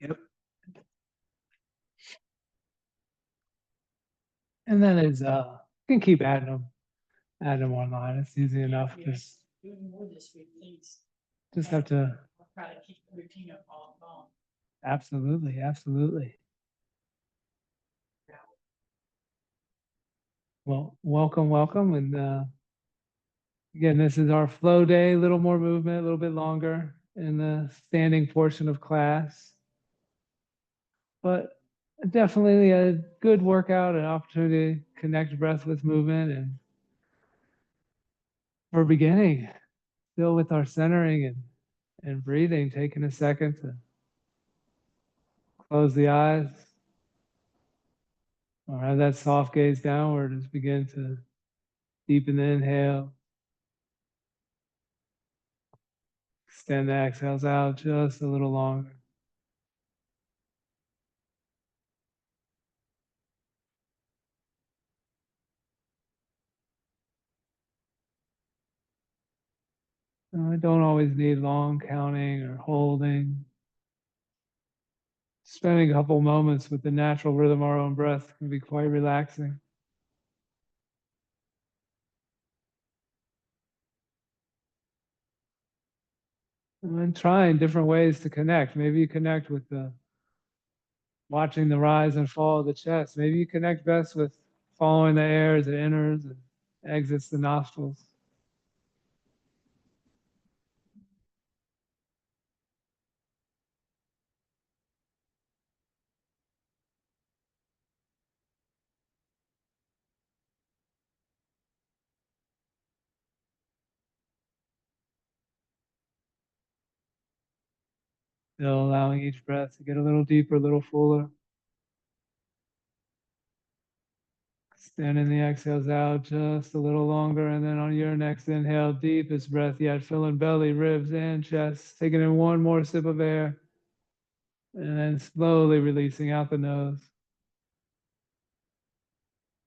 Yep. And then you can keep adding them online. It's easy enough. Just have to. Absolutely, absolutely. Well, welcome, welcome. And again, this is our flow day, a little more movement, a little bit longer in the standing portion of class. But definitely a good workout, an opportunity to connect breath with movement. And we're beginning still with our centering and breathing, taking a second to close the eyes or have that soft gaze downward as begin to deepen the inhale. Extend the exhales out just a little longer. I don't always need long counting or holding. Spending a couple moments with the natural rhythm of our own breath can be quite relaxing. And then trying different ways to connect. Maybe you connect with the watching the rise and fall of the chest. Maybe you connect best with following the air as it enters and exits the nostrils. Still allowing each breath to get a little deeper, a little fuller. Extending the exhales out just a little longer. And then on your next inhale, deepest breath yet, filling belly, ribs, and chest. Taking in one more sip of air. And then slowly releasing out the nose.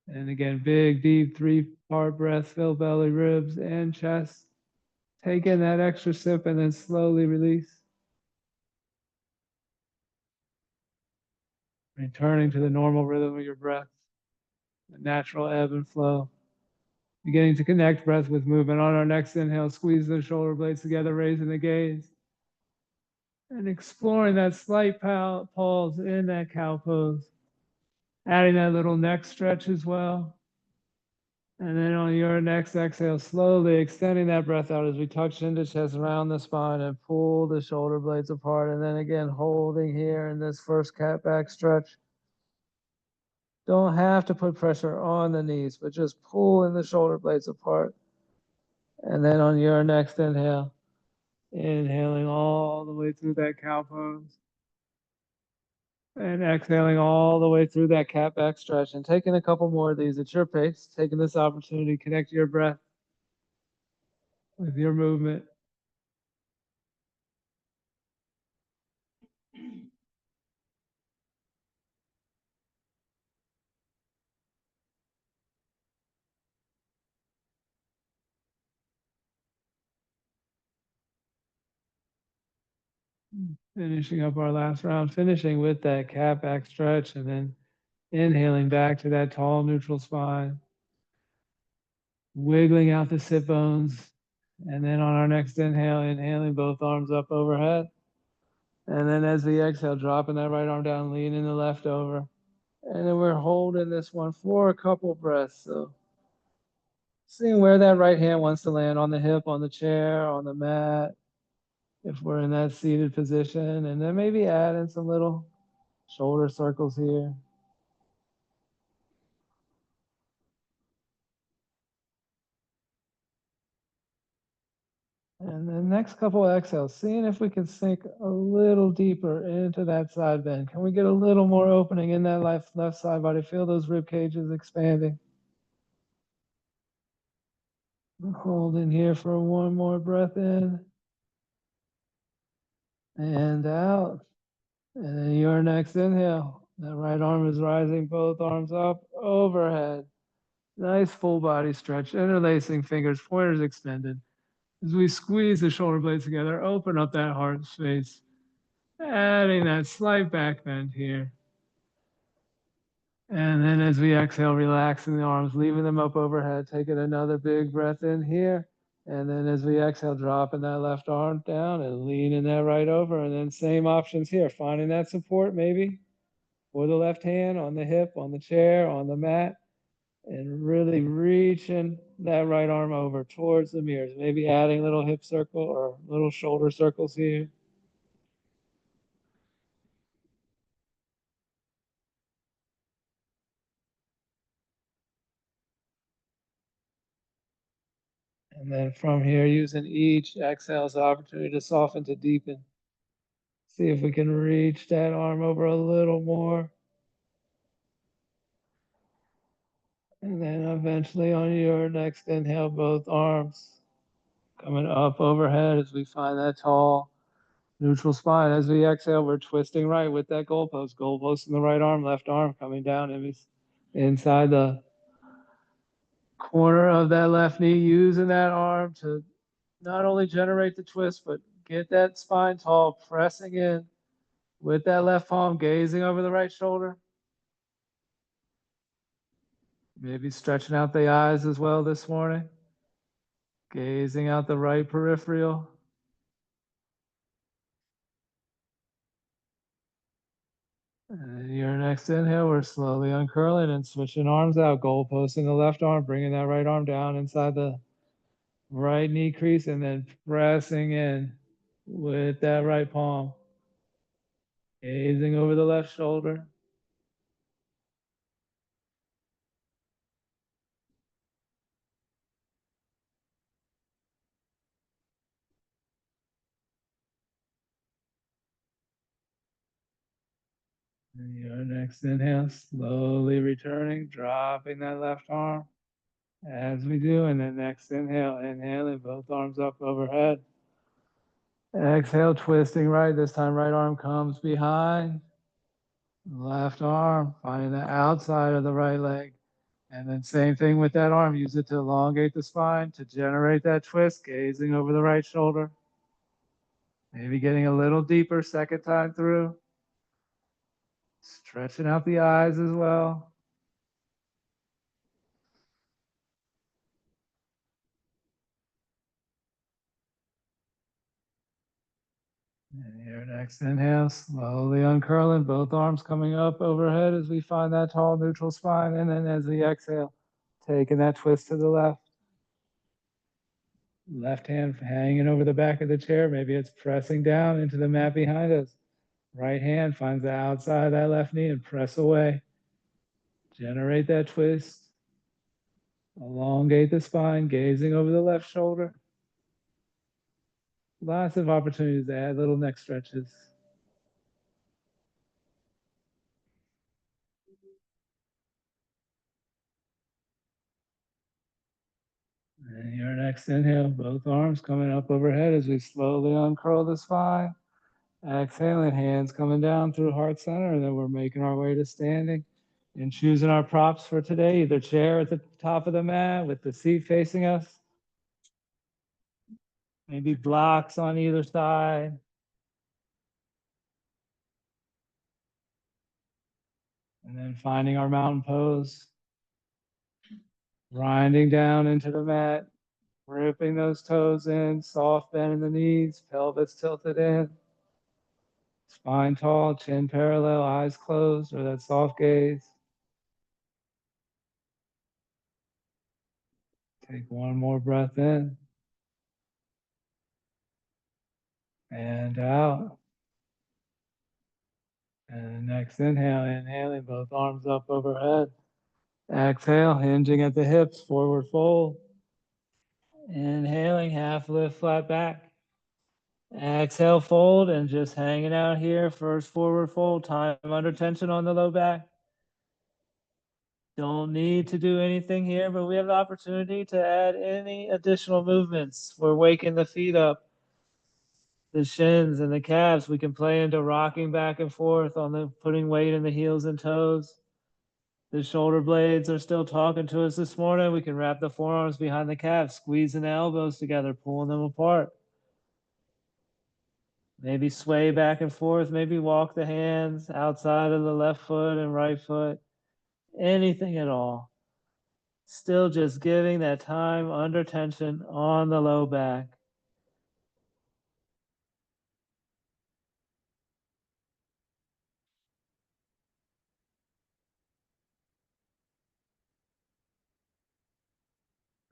And again, big, deep, three-part breath, fill belly, ribs, and chest. Take in that extra sip and then slowly release. Returning to the normal rhythm of your breath, the natural ebb and flow. Beginning to connect breath with movement. On our next inhale, squeeze the shoulder blades together, raising the gaze. And exploring that slight pause in that cow pose. Adding that little neck stretch as well. And then on your next exhale, slowly extending that breath out as we touch into chest around the spine and pull the shoulder blades apart. And then again, holding here in this first cat back stretch. Don't have to put pressure on the knees, but just pulling the shoulder blades apart. And then on your next inhale, inhaling all the way through that cow pose. And exhaling all the way through that cat back stretch and taking a couple more of these at your pace, taking this opportunity to connect your breath with your movement. Finishing up our last round, finishing with that cat back stretch and then inhaling back to that tall neutral spine, wiggling out the sit bones. And then on our next inhale, inhaling both arms up overhead. And then as we exhale, dropping that right arm down, leaning the left over. And then we're holding this one for a couple breaths. So seeing where that right hand wants to land, on the hip, on the chair, on the mat, if we're in that seated position. And then maybe add in some little shoulder circles here. And then next couple exhales, seeing if we can sink a little deeper into that side bend. Can we get a little more opening in that left side body? Feel those rib cages expanding. Hold in here for one more breath in and out. And then your next inhale. That right arm is rising, both arms up, overhead. Nice full body stretch, interlacing fingers, pointers extended. As we squeeze the shoulder blades together, open up that heart space. Adding that slight back bend here. And then as we exhale, relaxing the arms, leaving them up overhead, taking another big breath in here. And then as we exhale, dropping that left arm down and leaning that right over. And then same options here, finding that support maybe for the left hand on the hip, on the chair, on the mat, and really reaching that right arm over towards the mirrors, maybe adding little hip circle or little shoulder circles here. And then from here, using each exhale as an opportunity to soften, to deepen. See if we can reach that arm over a little more. And then eventually on your next inhale, both arms coming up overhead as we find that tall neutral spine. As we exhale, we're twisting right with that goalpost. Goalpost in the right arm, left arm coming down inside the corner of that left knee, using that arm to not only generate the twist, but get that spine tall, pressing in with that left palm, gazing over the right shoulder. Maybe stretching out the eyes as well this morning, gazing out the right peripheral. And your next inhale, we're slowly uncurling and switching arms out, goalpost in the left arm, bringing that right arm down inside the right knee crease, and then pressing in with that right palm, gazing over the left shoulder. And your next inhale, slowly returning, dropping that left arm as we do. And then next inhale, inhaling both arms up overhead. Exhale, twisting right. This time, right arm comes behind. Left arm, finding the outside of the right leg. And then same thing with that arm. Use it to elongate the spine, to generate that twist, gazing over the right shoulder. Maybe getting a little deeper second time through. Stretching out the eyes as well. And your next inhale, slowly uncurling, both arms coming up overhead as we find that tall neutral spine. And then as we exhale, taking that twist to the left. Left hand hanging over the back of the chair. Maybe it's pressing down into the mat behind us. Right hand finds the outside of that left knee and press away. Generate that twist. Elongate the spine, gazing over the left shoulder. Lots of opportunities to add little neck stretches. And your next inhale, both arms coming up overhead as we slowly uncurl the spine. Exhaling, hands coming down through heart center, and then we're making our way to standing and choosing our props for today, either chair at the top of the mat with the seat facing us, maybe blocks on either side. And then finding our mountain pose, grinding down into the mat, ripping those toes in, soft bend in the knees, pelvis tilted in, spine tall, chin parallel, eyes closed, or that soft gaze. Take one more breath in and out. And next inhale, inhaling both arms up overhead. Exhale, hinging at the hips, forward fold. Inhaling, half lift, flat back. Exhale, fold, and just hanging out here. First forward fold, time under tension on the low back. Don't need to do anything here, but we have the opportunity to add any additional movements. We're waking the feet up, the shins and the calves. We can play into rocking back and forth on the putting weight in the heels and toes. The shoulder blades are still talking to us this morning. We can wrap the forearms behind the calves, squeezing the elbows together, pulling them apart. Maybe sway back and forth, maybe walk the hands outside of the left foot and right foot, anything at all. Still just giving that time under tension on the low back.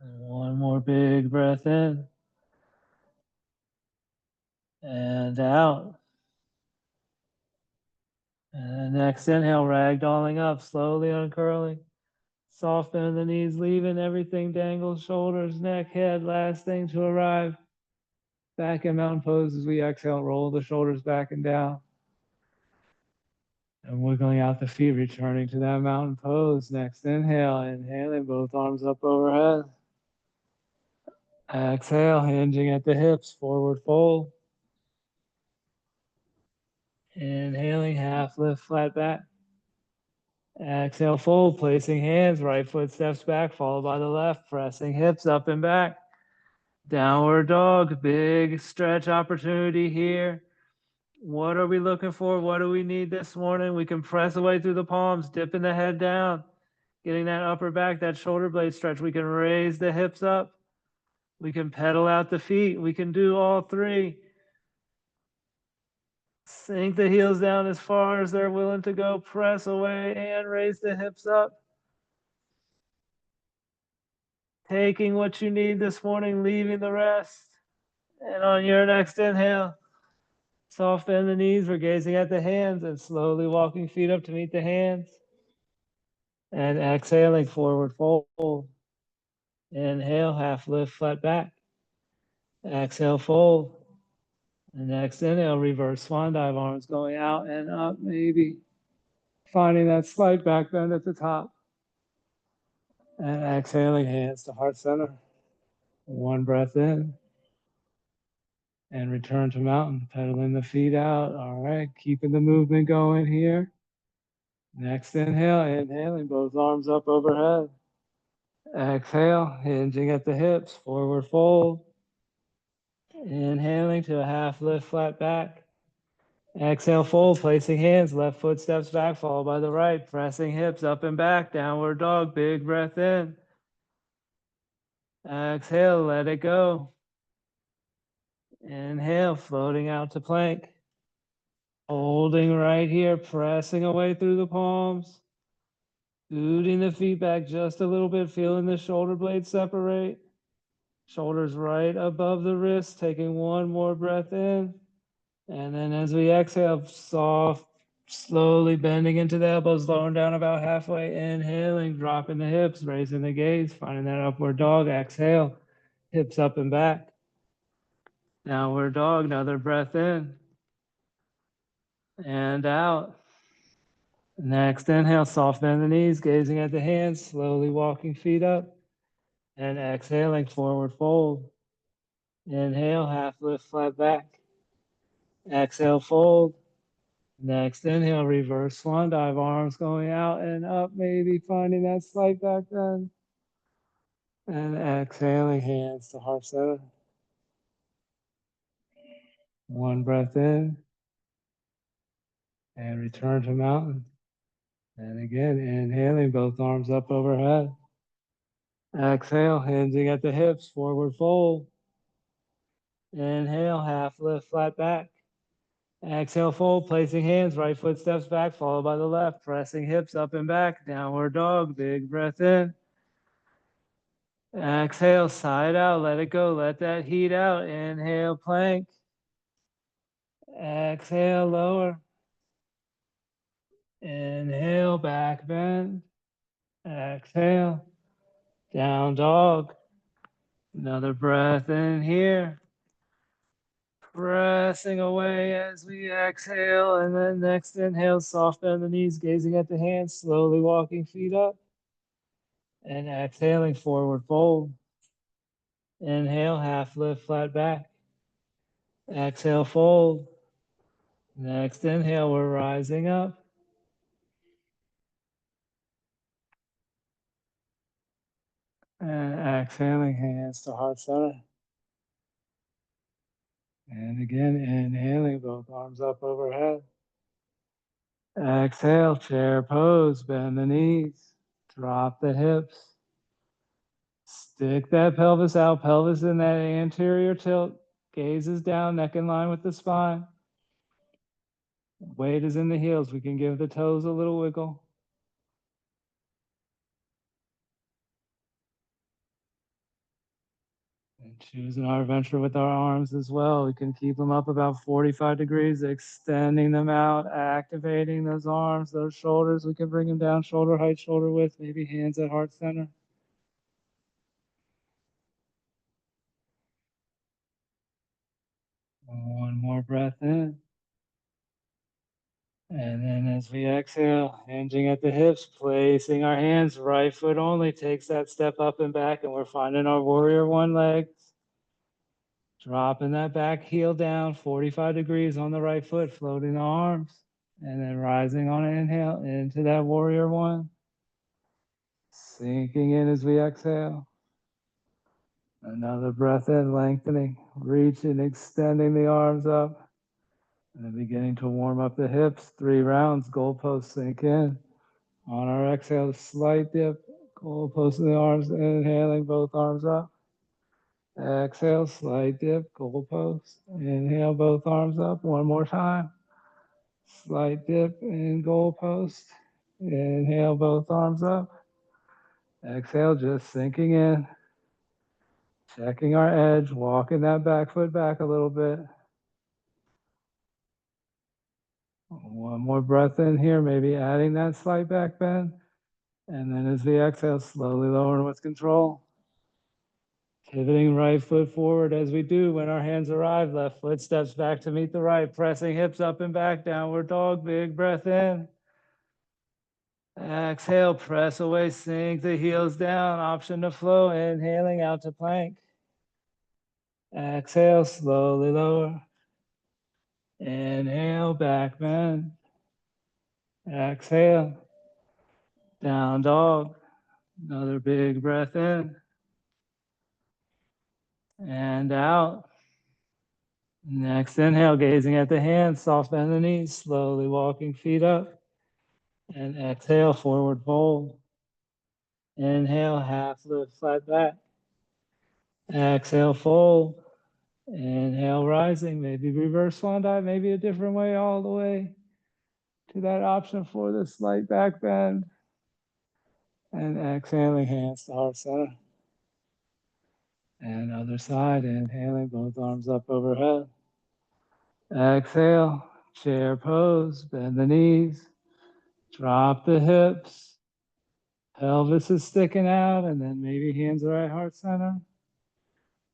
And one more big breath in and out. And next inhale, ragdolling up, slowly uncurling. Soft bend of the knees, leaving everything dangled, shoulders, neck, head, last thing to arrive. Back in mountain pose as we exhale, roll the shoulders back and down. And wiggling out the feet, returning to that mountain pose. Next inhale, inhaling both arms up overhead. Exhale, hinging at the hips, forward fold. Inhaling, half lift, flat back. Exhale, fold, placing hands, right foot steps back, followed by the left, pressing hips up and back. Downward dog, big stretch opportunity here. What are we looking for? What do we need this morning? We can press away through the palms, dipping the head down, getting that upper back, that shoulder blade stretch. We can raise the hips up. We can pedal out the feet. We can do all three. Sink the heels down as far as they're willing to go. Press away and raise the hips up. Taking what you need this morning, leaving the rest. And on your next inhale, soft bend the knees. We're gazing at the hands and slowly walking feet up to meet the hands. And exhaling, forward fold. Inhale, half lift, flat back. Exhale, fold. And next inhale, reverse swan dive, arms going out and up, maybe finding that slight back bend at the top. And exhaling, hands to heart center. One breath in. And return to mountain, pedaling the feet out. All right, keeping the movement going here. Next inhale, inhaling, both arms up overhead. Exhale, hinging at the hips, forward fold. Inhaling to a half lift, flat back. Exhale, fold, placing hands, left foot steps back, followed by the right, pressing hips up and back, downward dog, big breath in. Exhale, let it go. Inhale, floating out to plank. Holding right here, pressing away through the palms. Scooting the feet back just a little bit, feeling the shoulder blades separate. Shoulders right above the wrists, taking one more breath in. And then as we exhale, soft, slowly bending into the elbows, lowering down about halfway, inhaling, dropping the hips, raising the gaze, finding that upward dog. Exhale, hips up and back. Downward dog, another breath in and out. Next inhale, soft bend the knees, gazing at the hands, slowly walking feet up. And exhaling, forward fold. Inhale, half lift, flat back. Exhale, fold. Next inhale, reverse swan dive, arms going out and up, maybe finding that slight back bend. And exhaling, hands to heart center. One breath in and return to mountain. And again, inhaling, both arms up overhead. Exhale, hinging at the hips, forward fold. Inhale, half lift, flat back. Exhale, fold, placing hands, right foot steps back, followed by the left, pressing hips up and back, downward dog, big breath in. Exhale, side out, let it go, let that heat out. Inhale, plank. Exhale, lower. Inhale, back bend. Exhale, down dog. Another breath in here. Pressing away as we exhale, and then next inhale, soft bend the knees, gazing at the hands, slowly walking feet up. And exhaling, forward fold. Inhale, half lift, flat back. Exhale, fold. Next inhale, we're rising up. And exhaling, hands to heart center. And again, inhaling, both arms up overhead. Exhale, chair pose, bend the knees, drop the hips. Stick that pelvis out, pelvis in that anterior tilt, gazes down, neck in line with the spine. Weight is in the heels. We can give the toes a little wiggle. And choosing our venture with our arms as well. We can keep them up about 45 degrees, extending them out, activating those arms, those shoulders. We can bring them down shoulder height, shoulder width, maybe hands at heart center. One more breath in. And then as we exhale, hinging at the hips, placing our hands, right foot only takes that step up and back, and we're finding our warrior one legs. Dropping that back heel down, 45 degrees on the right foot, floating the arms, and then rising on an inhale into that warrior one. Sinking in as we exhale. Another breath in, lengthening, reaching, extending the arms up. And then beginning to warm up the hips. 3 rounds, goalposts sink in. On our exhale, slight dip, goalpost in the arms, inhaling, both arms up. Exhale, slight dip, goalpost. Inhale, both arms up. One more time. Slight dip in goalpost. Inhale, both arms up. Exhale, just sinking in. Checking our edge, walking that back foot back a little bit. One more breath in here, maybe adding that slight back bend. And then as we exhale, slowly lowering with control. Pivoting right foot forward as we do when our hands arrive. Left foot steps back to meet the right, pressing hips up and back, downward dog, big breath in. Exhale, press away, sink the heels down, option to flow, inhaling out to plank. Exhale, slowly lower. Inhale, back bend. Exhale, down dog. Another big breath in. And out. Next inhale, gazing at the hands, soft bend the knees, slowly walking feet up. And exhale, forward fold. Inhale, half lift, flat back. Exhale, fold. Inhale, rising, maybe reverse swan dive, maybe a different way all the way to that option for the slight back bend. And exhaling, hands to heart center. And other side, inhaling, both arms up overhead. Exhale, chair pose, bend the knees, drop the hips. Pelvis is sticking out, and then maybe hands are at heart center.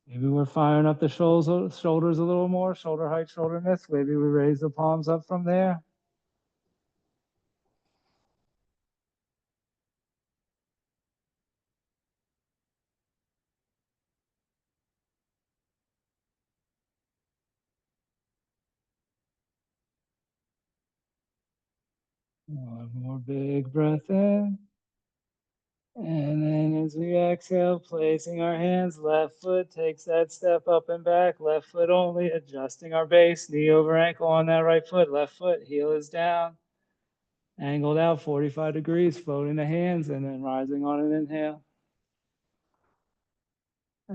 Maybe we're firing up the shoulders a little more, shoulder height, shoulder width. Maybe we raise the palms up from there. One more big breath in. And then as we exhale, placing our hands, left foot takes that step up and back, left foot only, adjusting our base, knee over ankle on that right foot, left foot, heel is down, angled out 45 degrees, floating the hands, and then rising on an inhale.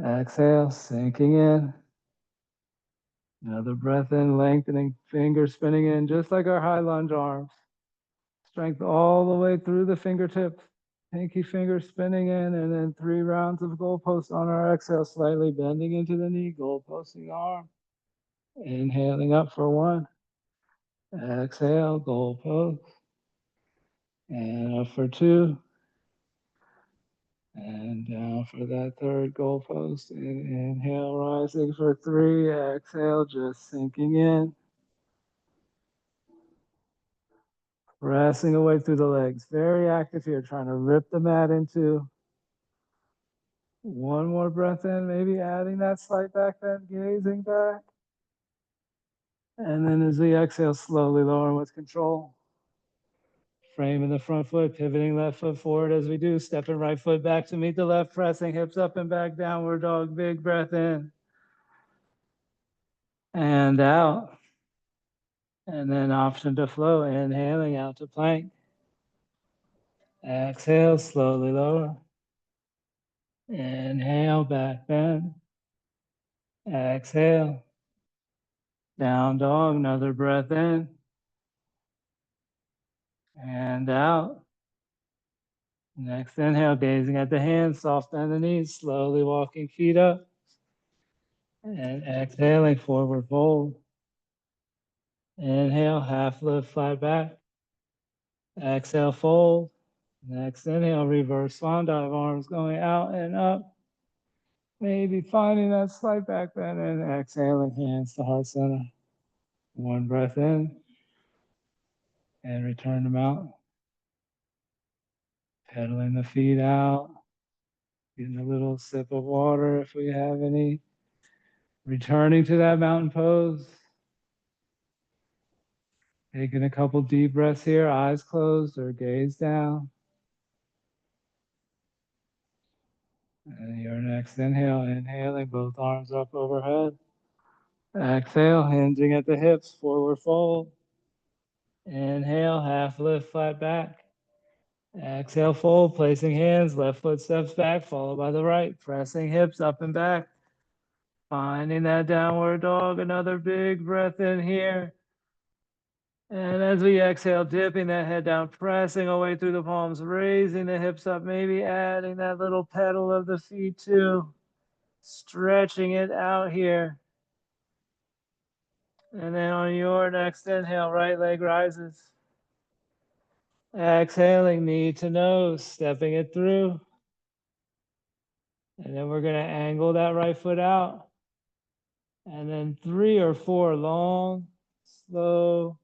Exhale, sinking in. Another breath in, lengthening, fingers spinning in, just like our high lunge arms. Strength all the way through the fingertips. Pinky finger spinning in, and then 3 rounds of goalpost on our exhale, slightly bending into the knee, goalposting the arm. Inhaling up for 1. Exhale, goalpost. And up for 2. And down for that 3rd goalpost. Inhale, rising for 3. Exhale, just sinking in. Pressing away through the legs. Very active here, trying to rip the mat in 2. One more breath in, maybe adding that slight back bend, gazing back. And then as we exhale, slowly lowering with control. Framing the front foot, pivoting left foot forward as we do, stepping right foot back to meet the left, pressing hips up and back, downward dog, big breath in. and out. And then option to flow, inhaling out to plank. Exhale, slowly lower. Inhale, back bend. Exhale, down dog, another breath in. And out. Next inhale, gazing at the hands, soft bend the knees, slowly walking feet up. And exhaling, forward fold. Inhale, half lift, flat back. Exhale, fold. Next inhale, reverse swan dive, arms going out and up. Maybe finding that slight back bend and exhaling, hands to heart center. One breath in and return them out. Pedaling the feet out. Getting a little sip of water if we have any. Returning to that mountain pose. Taking a couple deep breaths here, eyes closed or gaze down. And your next inhale, inhaling, both arms up overhead. Exhale, hinging at the hips, forward fold. Inhale, half lift, flat back. Exhale, fold, placing hands, left foot steps back, followed by the right, pressing hips up and back. Finding that downward dog, another big breath in here. And as we exhale, dipping that head down, pressing our way through the palms, raising the hips up, maybe adding that little pedal of the feet too. Stretching it out here. And then on your next inhale, right leg rises. Exhaling, knee to nose, stepping it through. And then we're going to angle that right foot out. And then 3 or 4 long, slow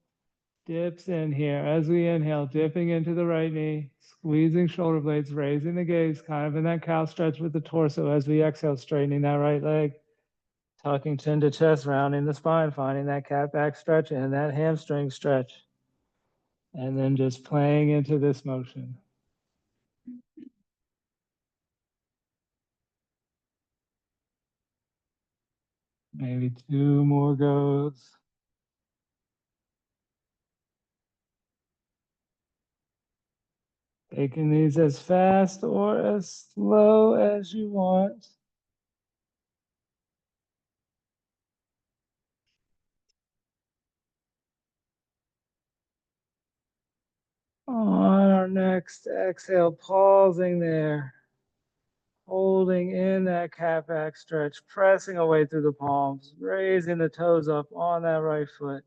dips in here. As we inhale, dipping into the right knee, squeezing shoulder blades, raising the gaze, kind of in that cow stretch with the torso. As we exhale, straightening that right leg, tucking chin to chest, rounding the spine, finding that cat back stretch and that hamstring stretch. And then just playing into this motion. Maybe 2 more goes. Taking these as fast or as slow as you want. On our next exhale, pausing there. Holding in that cat back stretch, pressing away through the palms, raising the toes up on that right foot.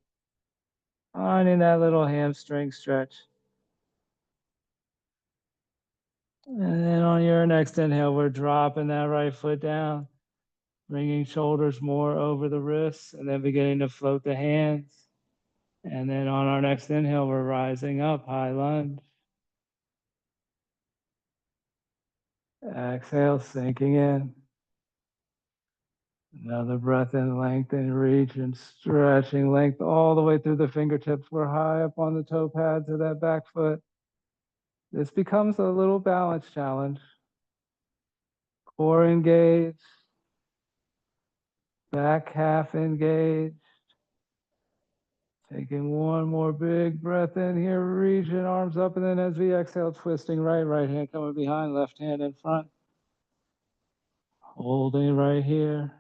Finding that little hamstring stretch. And then on your next inhale, we're dropping that right foot down, bringing shoulders more over the wrists, and then beginning to float the hands. And then on our next inhale, we're rising up, high lunge. Exhale, sinking in. Another breath in, lengthen, reach, and stretching length all the way through the fingertips. We're high up on the toe pads of that back foot. This becomes a little balance challenge. Core engaged, back half engaged. Taking one more big breath in here, reaching arms up, and then as we exhale, twisting right hand coming behind, left hand in front. Holding right here.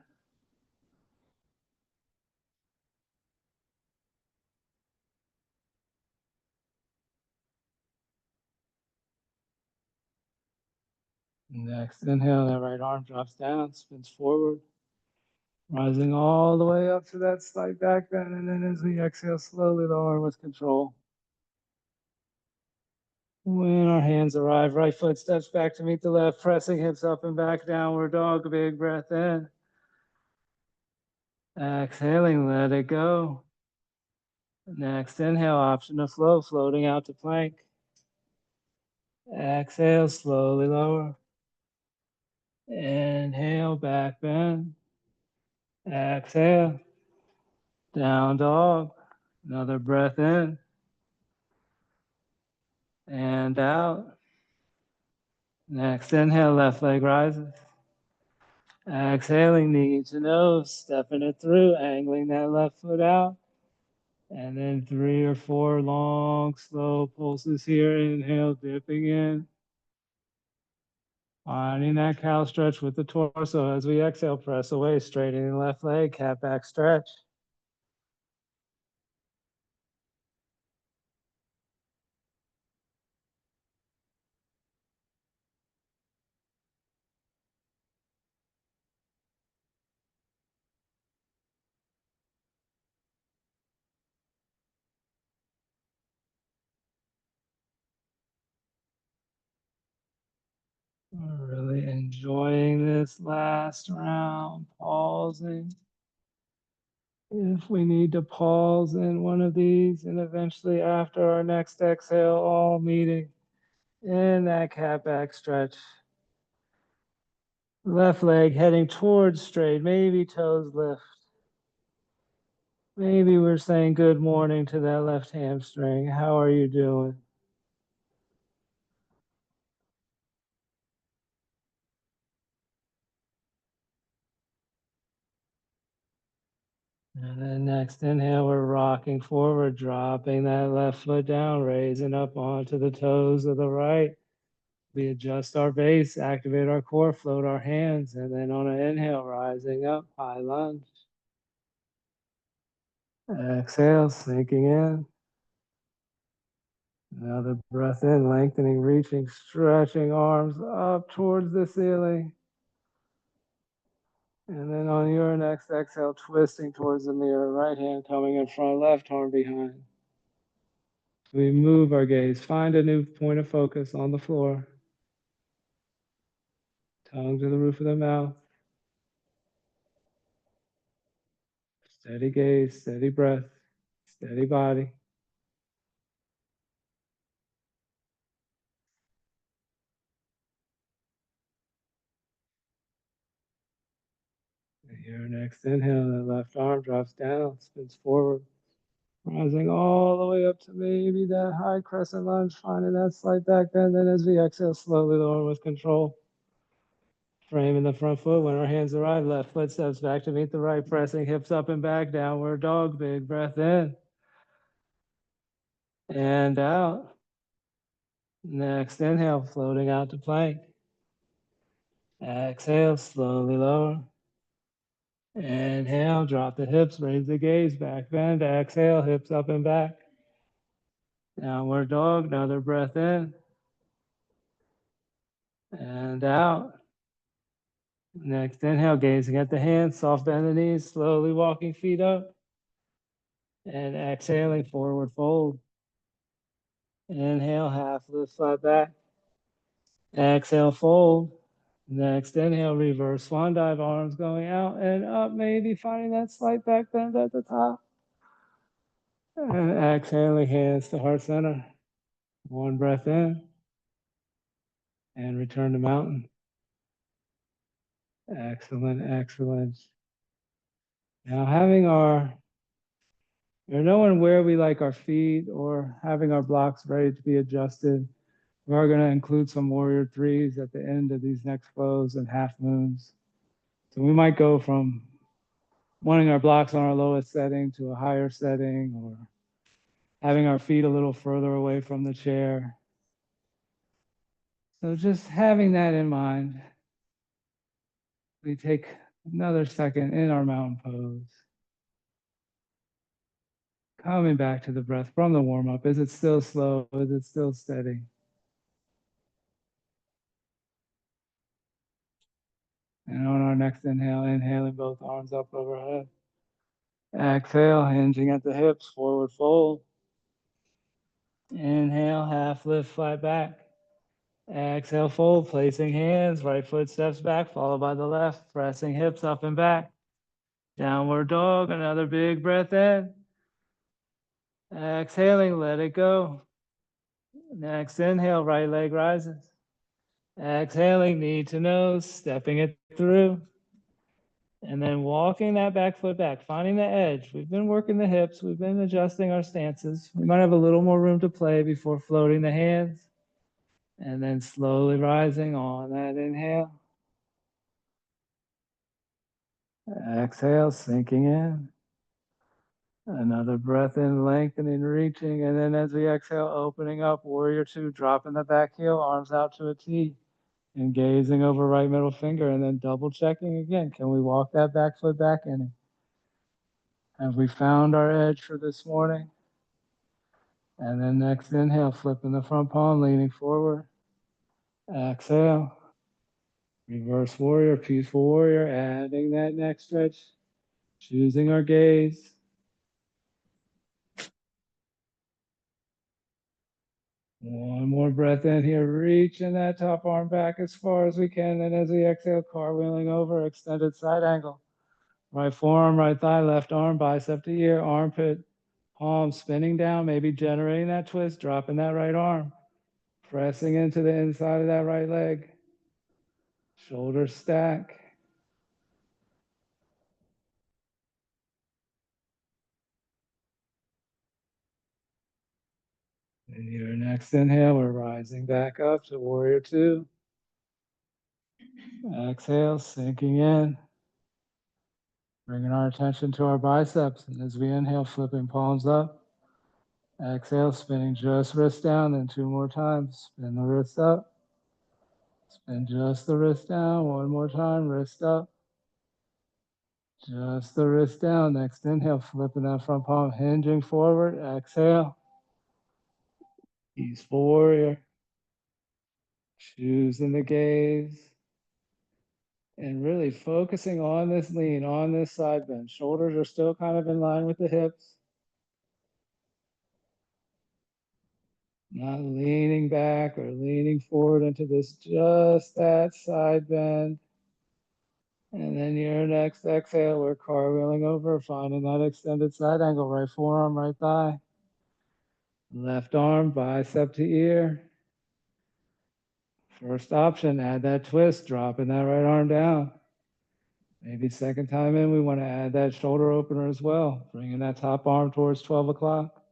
Next inhale, that right arm drops down, spins forward, rising all the way up to that slight back bend, and then as we exhale, slowly lower with control. When our hands arrive, right foot steps back to meet the left, pressing hips up and back, downward dog, a big breath in. Exhaling, let it go. Next inhale, option to flow, floating out to plank. Exhale, slowly lower. Inhale, back bend. Exhale, down dog. Another breath in and out. Next inhale, left leg rises. Exhaling knee to nose, stepping it through, angling that left foot out. And then 3 or 4 long, slow pulses here. Inhale, dipping in. Finding that cow stretch with the torso as we exhale, press away, straightening the left leg, cat back stretch. Really enjoying this last round, pausing. If we need to pause in one of these, and eventually after our next exhale, all meeting in that cat back stretch. Left leg heading towards straight, maybe toes lift. Maybe we're saying good morning to that left hamstring. How are you doing? And then next inhale, we're rocking forward, dropping that left foot down, raising up onto the toes of the right. We adjust our base, activate our core, float our hands, and then on an inhale, rising up, high lunge. Exhale, sinking in. Another breath in, lengthening, reaching, stretching arms up towards the ceiling. And then on your next exhale, twisting towards the mirror, right hand coming in front, left arm behind. We move our gaze, find a new point of focus on the floor. Tongue to the roof of the mouth. Steady gaze, steady breath, steady body. And your next inhale, that left arm drops down, spins forward, rising all the way up to maybe that high crescent lunge, finding that slight back bend. Then as we exhale, slowly lower with control. Framing the front foot when our hands arrive, left foot steps back to meet the right, pressing hips up and back, downward dog, big breath in and out. Next inhale, floating out to plank. Exhale, slowly lower. Inhale, drop the hips, raise the gaze, back bend. Exhale, hips up and back. Downward dog, another breath in and out. Next inhale, gazing at the hands, soft bend the knees, slowly walking feet up. And exhaling, forward fold. Inhale, half lift, flat back. Exhale, fold. Next inhale, reverse swan dive, arms going out and up, maybe finding that slight back bend at the top. And exhaling, hands to heart center. One breath in and return to mountain. Excellent, excellent. Now knowing where we like our feet or having our blocks ready to be adjusted, we are going to include some warrior threes at the end of these next flows and half moons. So we might go from wanting our blocks on our lowest setting to a higher setting, or having our feet a little further away from the chair. So just having that in mind, we take another second in our mountain pose. Coming back to the breath from the warm-up. Is it still slow? Is it still steady? And on our next inhale, inhaling both arms up overhead. Exhale, hinging at the hips, forward fold. Inhale, half lift, flat back. Exhale, fold, placing hands, right foot steps back, followed by the left, pressing hips up and back. Downward dog, another big breath in. Exhaling, let it go. Next inhale, right leg rises. Exhaling, knee to nose, stepping it through. And then walking that back foot back, finding the edge. We've been working the hips. We've been adjusting our stances. We might have a little more room to play before floating the hands. And then slowly rising on that inhale. Exhale, sinking in. Another breath in, lengthening, reaching. And then as we exhale, opening up, warrior two, dropping the back heel, arms out to a T, and gazing over right middle finger, and then double checking again. Can we walk that back foot back in? Have we found our edge for this morning? And then next inhale, flipping the front palm, leaning forward. Exhale. Reverse warrior, peaceful warrior, adding that neck stretch, choosing our gaze. One more breath in here, reaching that top arm back as far as we can. And as we exhale, cartwheeling over, extended side angle. Right forearm, right thigh, left arm, bicep to ear, armpit, palm spinning down, maybe generating that twist, dropping that right arm, pressing into the inside of that right leg. Shoulders stack. And your next inhale, we're rising back up to warrior two. Exhale, sinking in. Bringing our attention to our biceps. And as we inhale, flipping palms up. Exhale, spinning just wrist down. Then two more times. Spin the wrist up. Spin just the wrist down. One more time, wrist up. Just the wrist down. Next inhale, flipping that front palm, hinging forward. Exhale. Peaceful warrior. Choosing the gaze. And really focusing on this lean, on this side bend. Shoulders are still kind of in line with the hips. Not leaning back or leaning forward into this, just that side bend. And then your next exhale, we're cartwheeling over, finding that extended side angle, right forearm, right thigh. Left arm, bicep to ear. First option, add that twist, dropping that right arm down. Maybe second time in, we want to add that shoulder opener as well, bringing that top arm towards 12 o'clock.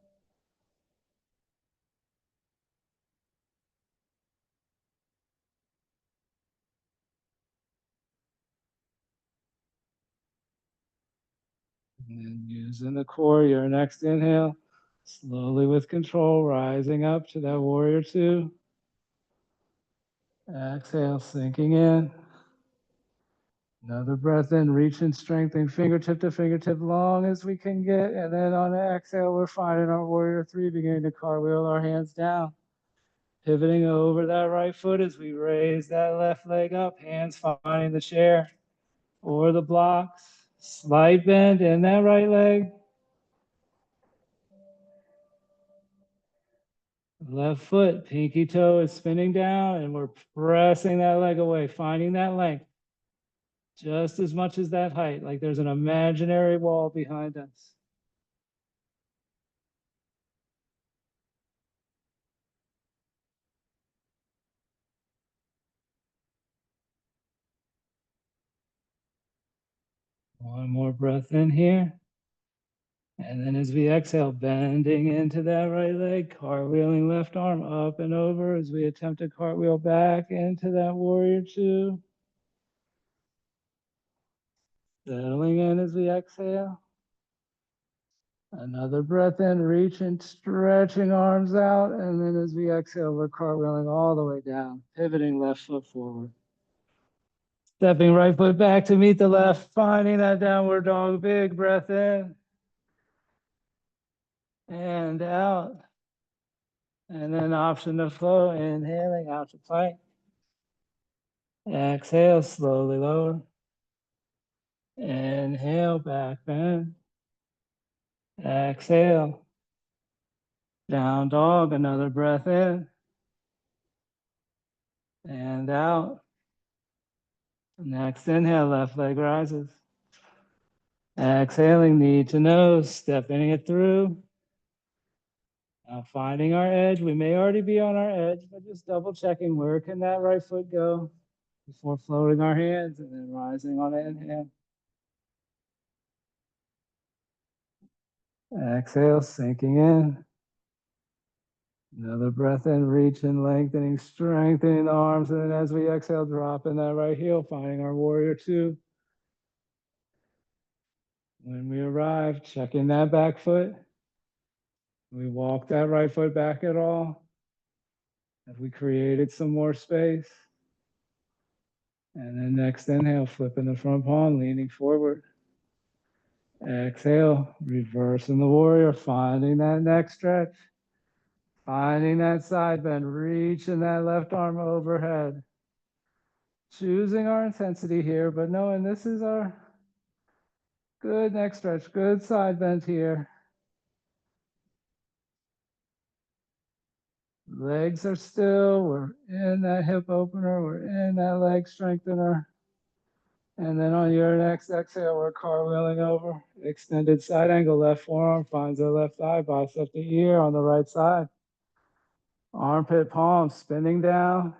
And then using the core, your next inhale, slowly with control, rising up to that warrior two. Exhale, sinking in. Another breath in, reaching, strengthening, fingertip to fingertip, long as we can get. And then on the exhale, we're finding our warrior three, beginning to cartwheel our hands down. Pivoting over that right foot as we raise that left leg up, hands finding the chair or the blocks. Slight bend in that right leg. Left foot, pinky toe is spinning down, and we're pressing that leg away, finding that length just as much as that height, like there's an imaginary wall behind us. One more breath in here. And then as we exhale, bending into that right leg, cartwheeling left arm up and over as we attempt to cartwheel back into that warrior two. Settling in as we exhale. Another breath in, reaching, stretching arms out. And then as we exhale, we're cartwheeling all the way down, pivoting left foot forward. Stepping right foot back to meet the left, finding that downward dog, big breath in and out. And then option to flow, inhaling out to plank. Exhale, slowly lower. Inhale, back bend. Exhale. Down dog, another breath in. And out. Next inhale, left leg rises. Exhaling, knee to nose, stepping it through. Now finding our edge. We may already be on our edge, but just double checking where can that right foot go before floating our hands and then rising on an inhale. Exhale, sinking in. Another breath in, reaching, lengthening, strengthening the arms. And then as we exhale, dropping that right heel, finding our warrior two. When we arrive, checking that back foot. We walk that right foot back at all. Have we created some more space? And then next inhale, flipping the front palm, leaning forward. Exhale, reversing the warrior, finding that neck stretch, finding that side bend, reaching that left arm overhead. Choosing our intensity here, but knowing this is our good neck stretch, good side bend here. Legs are still, we're in that hip opener, we're in that leg strengthener. And then on your next exhale, we're cartwheeling over. Extended side angle, left forearm finds our left thigh, bicep to ear on the right side. Armpit palms spinning down.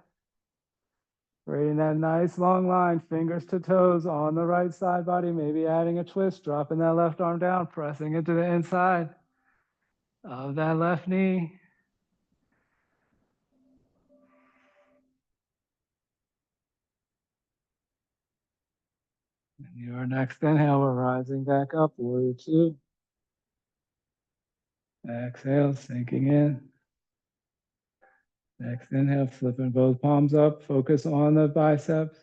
Creating that nice long line, fingers to toes on the right side body, maybe adding a twist, dropping that left arm down, pressing into the inside of that left knee. And your next inhale, we're rising back up, warrior two. Exhale, sinking in. Next inhale, flipping both palms up, focus on the biceps.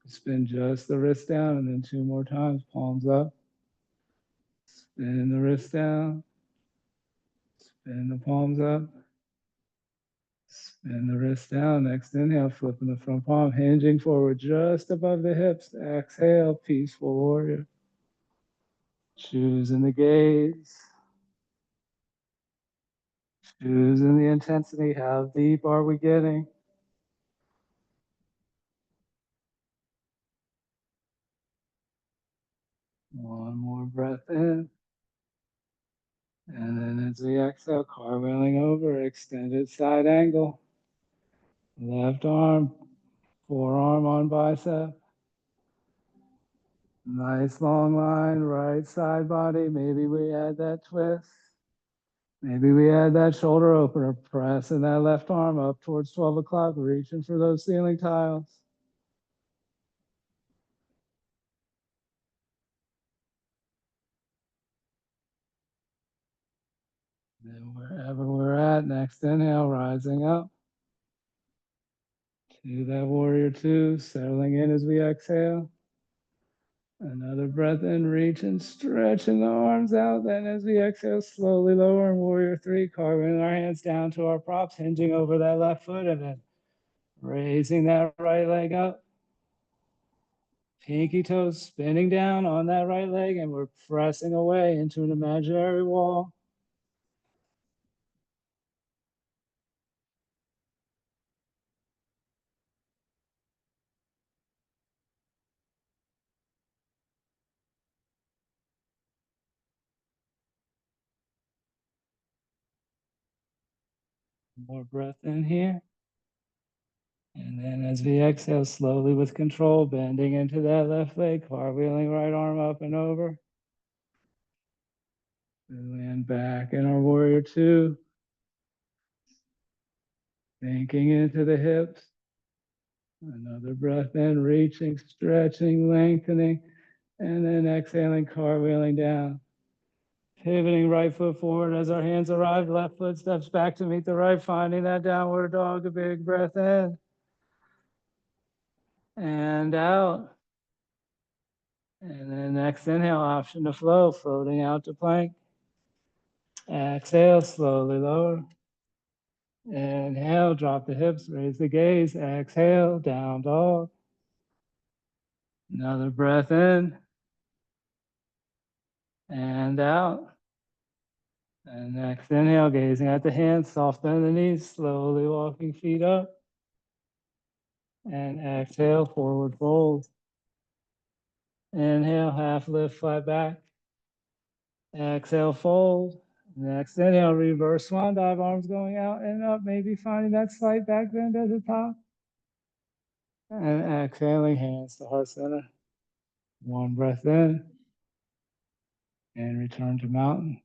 Spin just the wrist down, and then two more times, palms up. Spin the wrist down. Spin the palms up. Spin the wrist down. Next inhale, flipping the front palm, hinging forward just above the hips. Exhale, peaceful warrior. Choosing the gaze. Choosing the intensity. How deep are we getting? One more breath in. And then as we exhale, cartwheeling over, extended side angle. Left arm, forearm on bicep. Nice long line, right side body. Maybe we add that twist. Maybe we add that shoulder opener, pressing that left arm up towards 12 o'clock, reaching for those ceiling tiles. Then wherever we're at, next inhale, rising up to that warrior two, settling in as we exhale. Another breath in, reaching, stretching the arms out. Then as we exhale, slowly lowering warrior three, carving our hands down to our props, hinging over that left foot, and then raising that right leg up. Pinky toes spinning down on that right leg, and we're pressing away into an imaginary wall. More breath in here. And then as we exhale, slowly with control, bending into that left leg, cartwheeling right arm up and over. We land back in our warrior two. Sinking into the hips. Another breath in, reaching, stretching, lengthening, and then exhaling, cartwheeling down. Pivoting right foot forward as our hands arrive, left foot steps back to meet the right, finding that downward dog, a big breath in and out. And then next inhale, option to flow, floating out to plank. Exhale, slowly lower. Inhale, drop the hips, raise the gaze. Exhale, down dog. Another breath in and out. And next inhale, gazing at the hands, soft bend the knees, slowly walking feet up. And exhale, forward fold. Inhale, half lift, flat back. Exhale, fold. Next inhale, reverse swan dive, arms going out and up, maybe finding that slight back bend at the top. And exhaling, hands to heart center. One breath in. And return to mountain.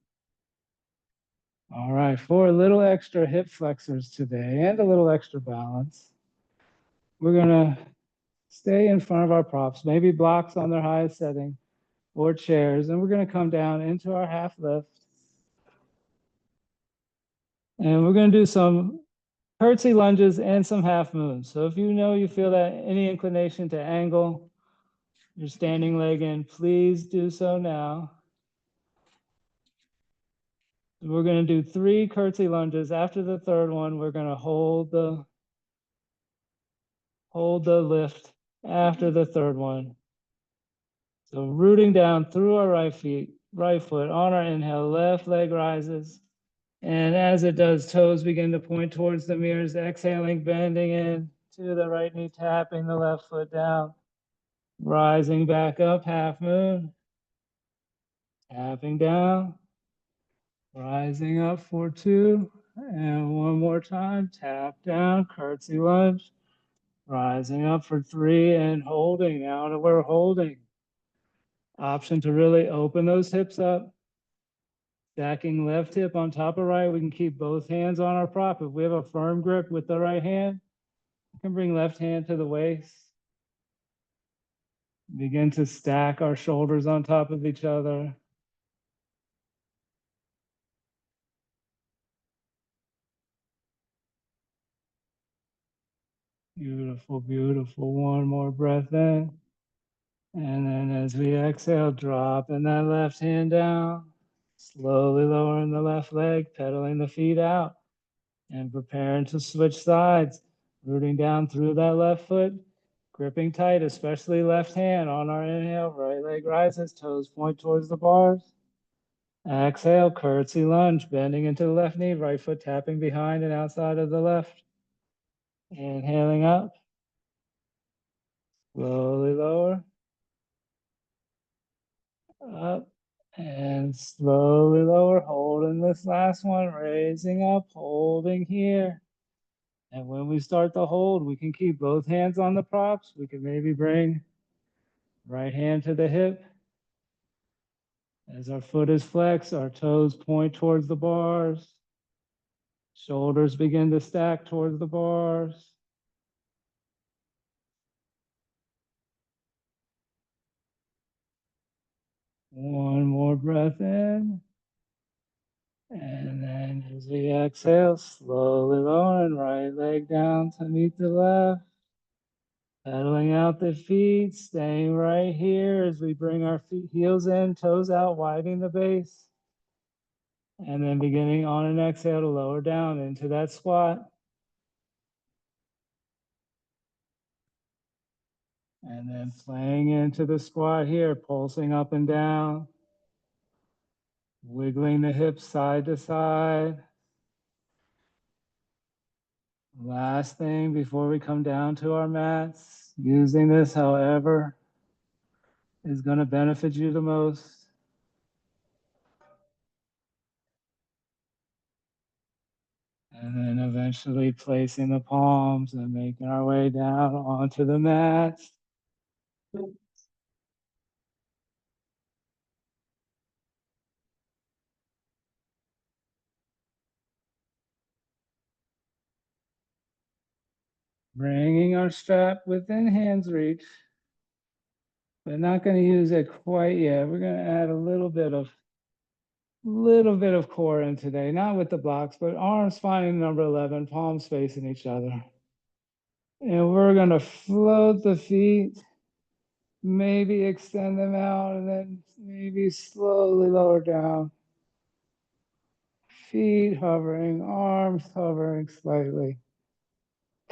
All right, for a little extra hip flexors today and a little extra balance, we're gonna stay in front of our props, maybe blocks on their highest setting. or chairs, and we're going to come down into our half lift. And we're going to do some curtsy lunges and some half moons. So if you know you feel that any inclination to angle your standing leg in, please do so now. We're going to do 3 curtsy lunges. After the third one, we're going to hold the lift after the third one. So rooting down through our right foot on our inhale, left leg rises. And as it does, toes begin to point towards the mirrors, exhaling, bending in to the right knee, tapping the left foot down, rising back up, half moon, tapping down, rising up for 2, and one more time, tap down, curtsy lunge, rising up for 3, and holding. Now we're holding. Option to really open those hips up. Stacking left hip on top of right, we can keep both hands on our prop. If we have a firm grip with the right hand, we can bring left hand to the waist. Begin to stack our shoulders on top of each other. Beautiful, beautiful. One more breath in. And then as we exhale, dropping that left hand down, slowly lowering the left leg, pedaling the feet out, and preparing to switch sides, rooting down through that left foot, gripping tight, especially left hand on our inhale, right leg rises, toes point towards the bars. Exhale, curtsy lunge, bending into the left knee, right foot tapping behind and outside of the left. Inhaling up, slowly lower, up, and slowly lower, holding this last one, raising up, holding here. And when we start to hold, we can keep both hands on the props. We can maybe bring right hand to the hip. As our foot is flexed, our toes point towards the bars. Shoulders begin to stack towards the bars. One more breath in. And then as we exhale, slowly lowering right leg down to meet the left. Pedaling out the feet, staying right here as we bring our heels in, toes out, widening the base. And then beginning on an exhale to lower down into that squat. And then playing into the squat here, pulsing up and down. Wiggling the hips side to side. Last thing before we come down to our mats, using this however is going to benefit you the most. And then eventually placing the palms and making our way down onto the mats. Bringing our strap within hand's reach, but not going to use it quite yet. We're going to add a little bit of core in today, not with the blocks, but arms finding number 11, palms facing each other. And we're going to float the feet, maybe extend them out, and then maybe slowly lower down. Feet hovering, arms hovering slightly.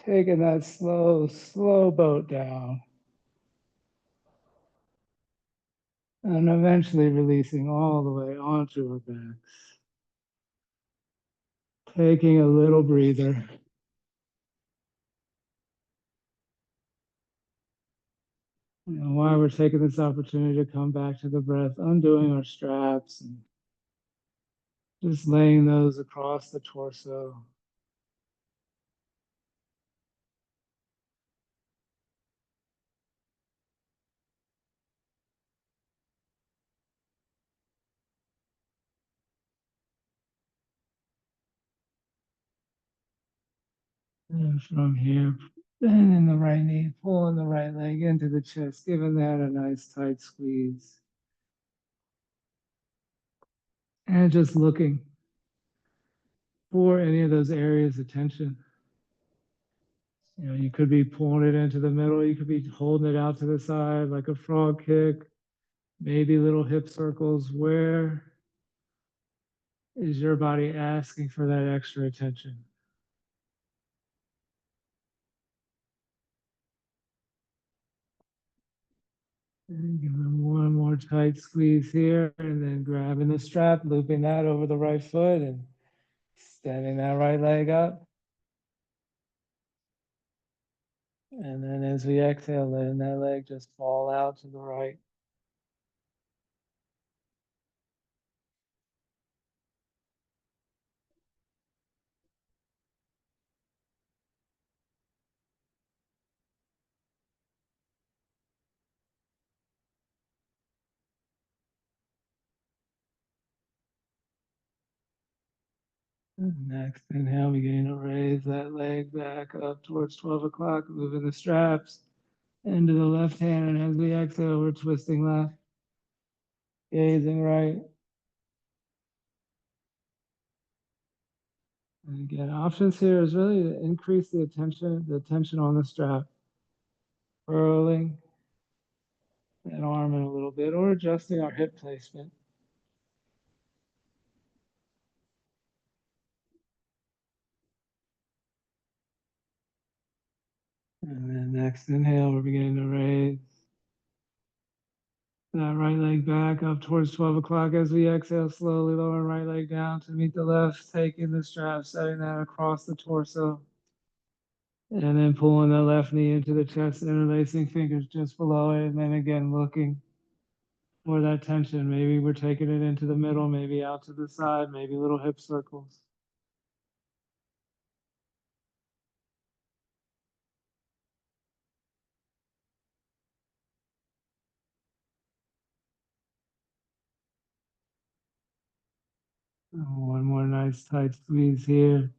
Taking that slow boat down. And eventually releasing all the way onto our backs. Taking a little breather. And while we're taking this opportunity to come back to the breath, undoing our straps and just laying those across the torso. And from here, bending the right knee, pulling the right leg into the chest, giving that a nice tight squeeze. And just looking for any of those areas of tension. You could be pulling it into the middle, you could be holding it out to the side like a frog kick, maybe little hip circles. Where is your body asking for that extra attention? And give them one more tight squeeze here, and then grabbing the strap, looping that over the right foot, and standing that right leg up. And then as we exhale, letting that leg just fall out to the right. Next inhale, beginning to raise that leg back up towards 12 o'clock, moving the straps into the left hand. And as we exhale, we're twisting left, gazing right. And again, options here is really to increase the tension on the strap, curling that arm in a little bit, or adjusting our hip placement. And then next inhale, we're beginning to raise that right leg back up towards 12 o'clock. As we exhale, slowly lowering right leg down to meet the left, taking the strap, setting that across the torso. And then pulling the left knee into the chest, interlacing fingers just below it. And then again, looking for that tension. Maybe we're taking it into the middle, maybe out to the side, maybe little hip circles. One more nice tight squeeze here.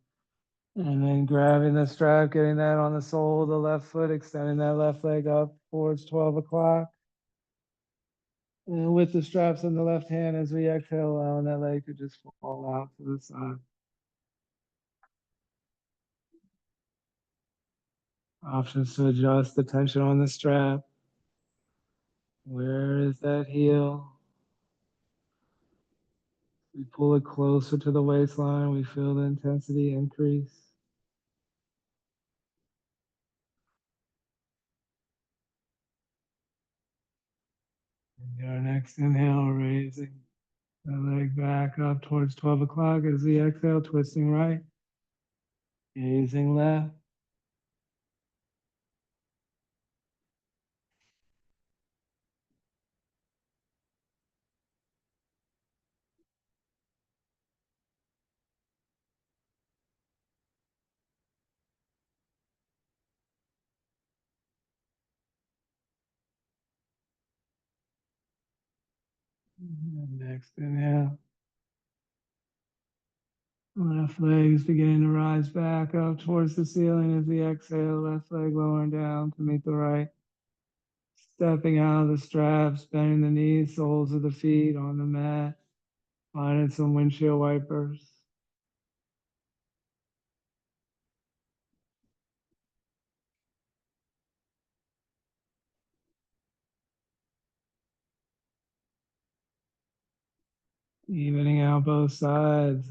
And then grabbing the strap, getting that on the sole of the left foot, extending that left leg up towards 12 o'clock. And with the straps in the left hand, as we exhale, allowing that leg to just fall out to the side. Options to adjust the tension on the strap. Where is that heel? We pull it closer to the waistline, we feel the intensity increase. And our next inhale, raising the leg back up towards 12 o'clock. As we exhale, twisting right, gazing left. And next inhale. Left leg is beginning to rise back up towards the ceiling as we exhale. Left leg lowering down to meet the right. Stepping out of the straps, bending the knees, soles of the feet on the mat. Finding some windshield wipers. Evening out both sides.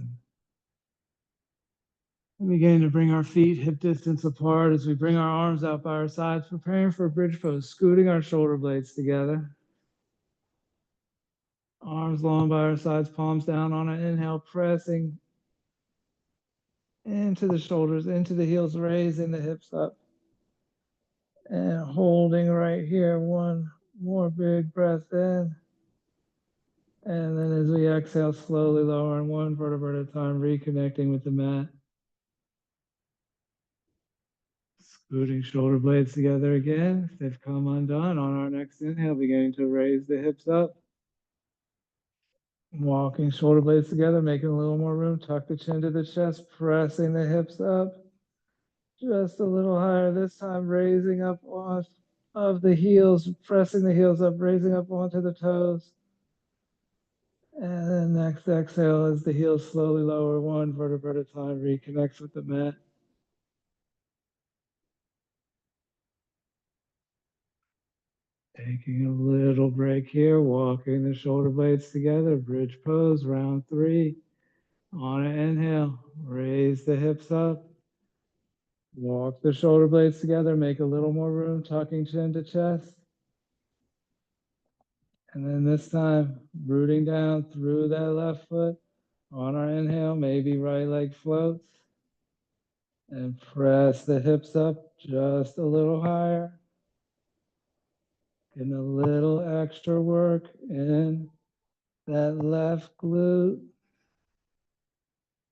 And beginning to bring our feet hip distance apart as we bring our arms out by our sides, preparing for a bridge pose, scooting our shoulder blades together. Arms long by our sides, palms down on an inhale, pressing into the shoulders, into the heels, raising the hips up. And holding right here, one more big breath in. And then as we exhale, slowly lowering one vertebra at a time, reconnecting with the mat. Scooting shoulder blades together again. If they've come undone on our next inhale, beginning to raise the hips up. Walking shoulder blades together, making a little more room. Tuck the chin to the chest, pressing the hips up. Just a little higher this time, raising up off of the heels, pressing the heels up, raising up onto the toes. And then next exhale as the heels slowly lower one vertebra at a time, reconnects with the mat. Taking a little break here, walking the shoulder blades together, bridge pose, round 3. On an inhale, raise the hips up, walk the shoulder blades together, make a little more room, tucking chin to chest. And then this time, rooting down through that left foot. On our inhale, maybe right leg floats. And press the hips up just a little higher. Getting a little extra work in that left glute.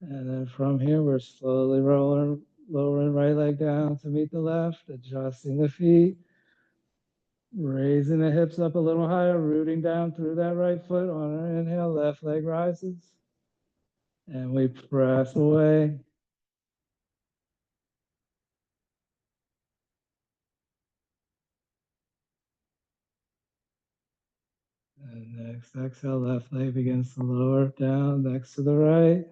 And then from here, we're slowly lowering right leg down to meet the left, adjusting the feet, raising the hips up a little higher, rooting down through that right foot. On our inhale, left leg rises. And we press away. And next exhale, left leg begins to lower down next to the right.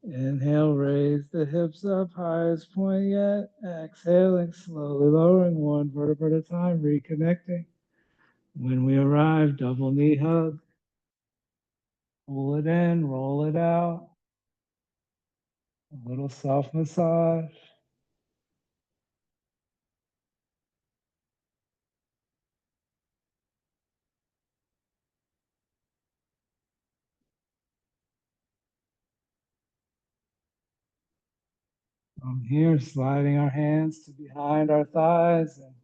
Inhale, raise the hips up, highest point yet. Exhaling, slowly lowering one vertebra at a time, reconnecting. When we arrive, double knee hug. Pull it in, roll it out. A little self massage. From here, sliding our hands to behind our thighs and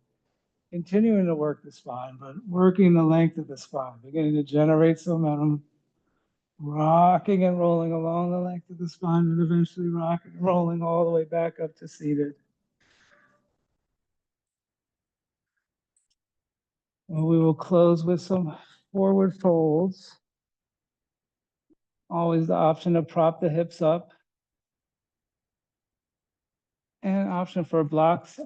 continuing to work the spine, but working the length of the spine, beginning to generate some momentum, rocking and rolling along the length of the spine, and eventually rocking and rolling all the way back up to seated. Well, we will close with some forward folds. Always the option to prop the hips up. And an option for blocks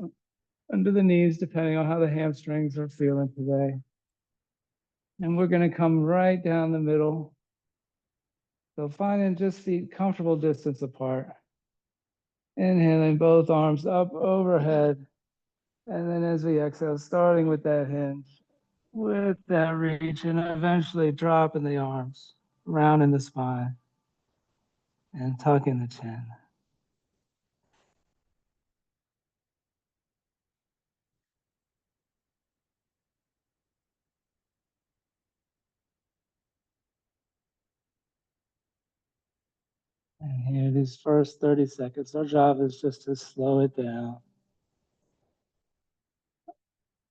under the knees, depending on how the hamstrings are feeling today. And we're going to come right down the middle. So finding just feet comfortable distance apart. Inhaling both arms up overhead. And then as we exhale, starting with that hinge, with that reach, and eventually dropping the arms, rounding the spine, and tucking the chin. And here, these first 30 seconds, our job is just to slow it down.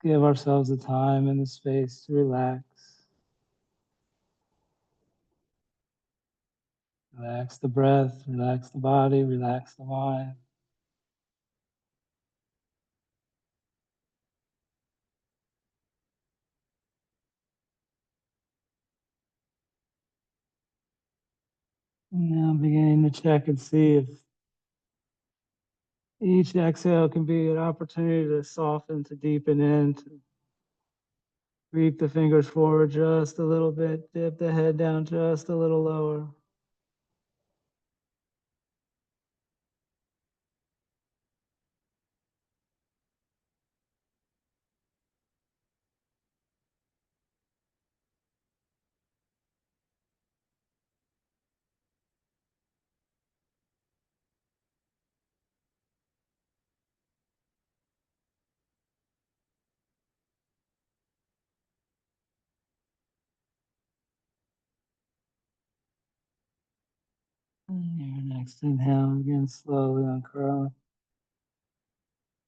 Give ourselves the time and the space to relax. Relax the breath, relax the body, relax the mind. And now beginning to check and see if each exhale can be an opportunity to soften, to deepen in, to creep the fingers forward just a little bit, dip the head down just a little lower. And your next inhale, again, slowly uncurling.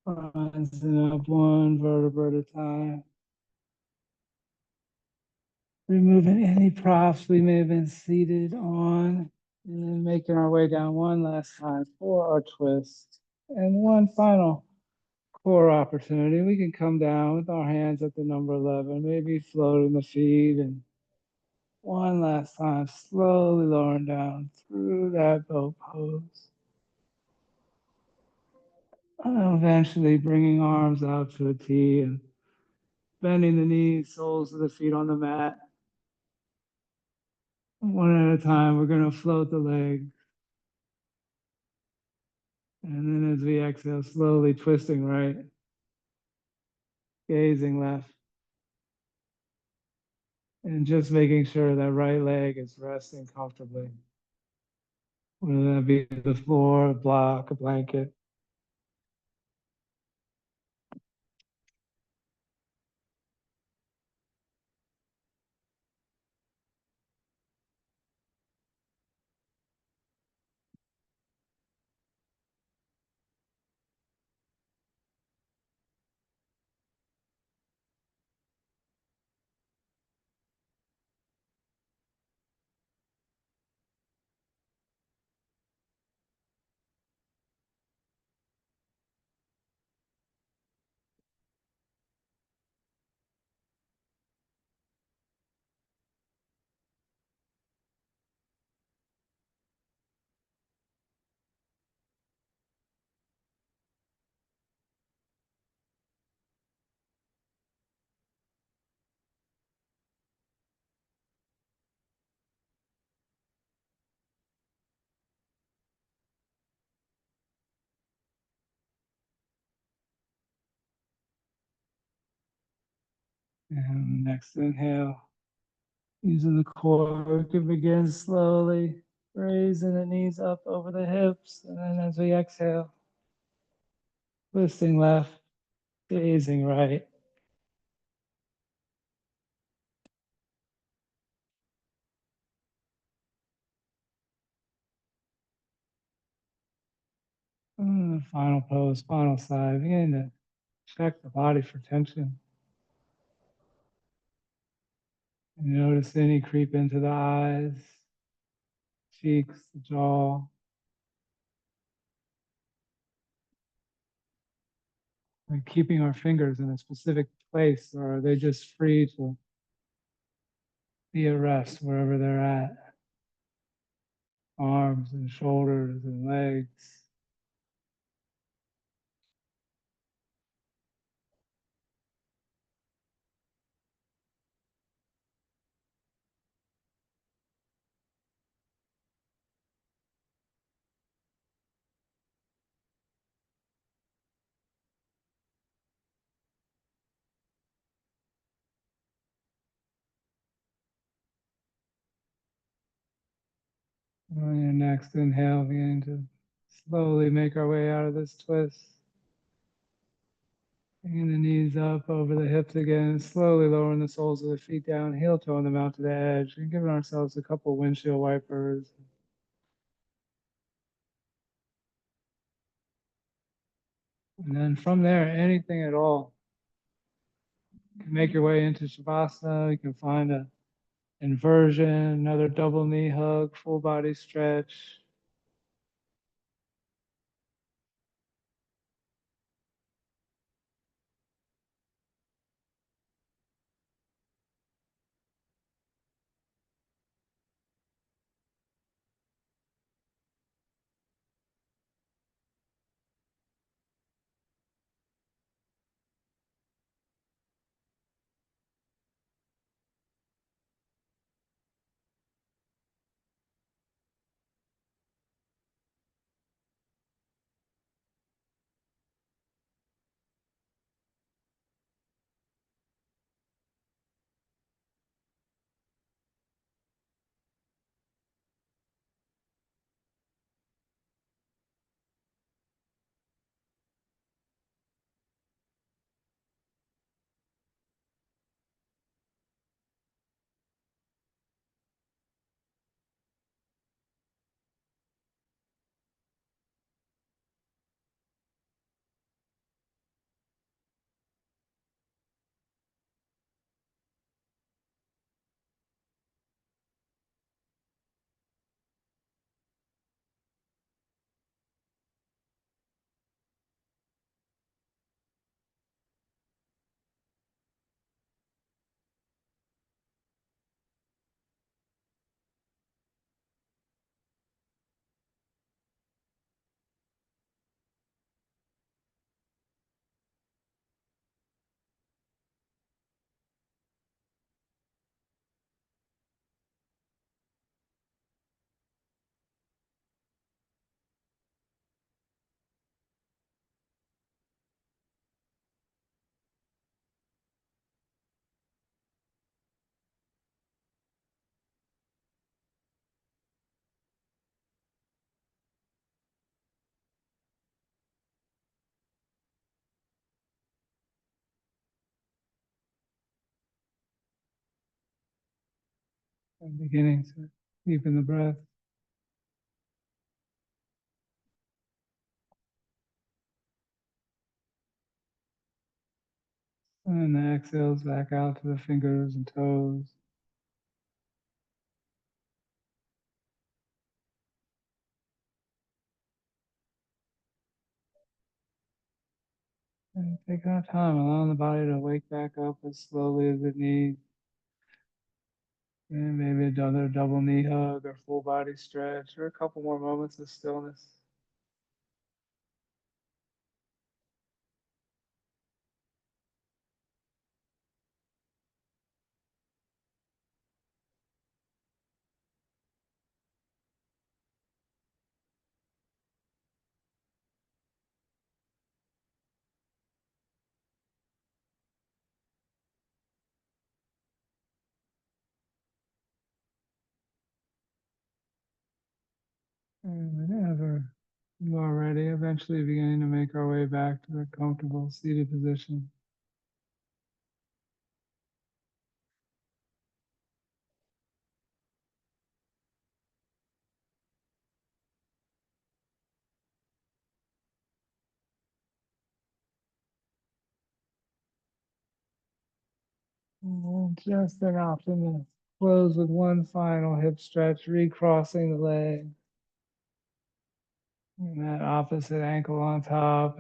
Rising up one vertebra at a time. Removing any props we may have been seated on. And then making our way down one last time for our twist. And one final core opportunity. We can come down with our hands at the number 11, maybe floating the feet. And one last time, slowly lowering down through that boat pose. And eventually bringing arms out to a T and bending the knees, soles of the feet on the mat. One at a time, we're going to float the legs. And then as we exhale, slowly twisting right, gazing left, and just making sure that right leg is resting comfortably. Whether that be the floor, a block, a blanket. And next inhale, using the core, we can begin slowly raising the knees up over the hips. And then as we exhale, twisting left, gazing right. And the final pose, final side, beginning to check the body for tension. And notice any creep into the eyes, cheeks, the jaw. And keeping our fingers in a specific place, or are they just free to be at rest wherever they're at? Arms and shoulders and legs. On your next inhale, beginning to slowly make our way out of this twist. Bringing the knees up over the hips again, slowly lowering the soles of the feet down, heel toeing them out to the edge, and giving ourselves a couple windshield wipers. And then from there, anything at all. You can make your way into Shavasana. You can find a inversion, another double knee hug, full body stretch. And beginning to deepen the breath. And then the exhales back out to the fingers and toes. And take our time, allowing the body to wake back up as slowly as it needs. And maybe another double knee hug or full body stretch or a couple more moments of stillness. And whenever you are ready, eventually beginning to make our way back to a comfortable seated position. And just an option to close with one final hip stretch, recrossing the leg. And that opposite ankle on top.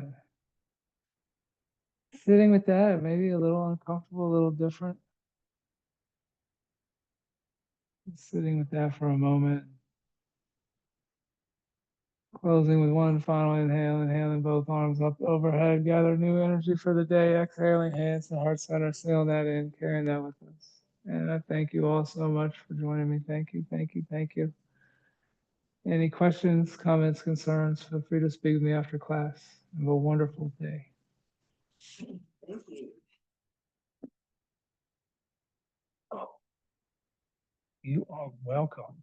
Sitting with that, maybe a little uncomfortable, a little different. Sitting with that for a moment. Closing with one final inhale, inhaling both arms up overhead, gather new energy for the day, exhaling hands to heart center, sealing that in, carrying that with us. And I thank you all so much for joining me. Thank you, thank you, thank you. Any questions, comments, concerns, feel free to speak with me after class. Have a wonderful day. Thank you. You are welcome.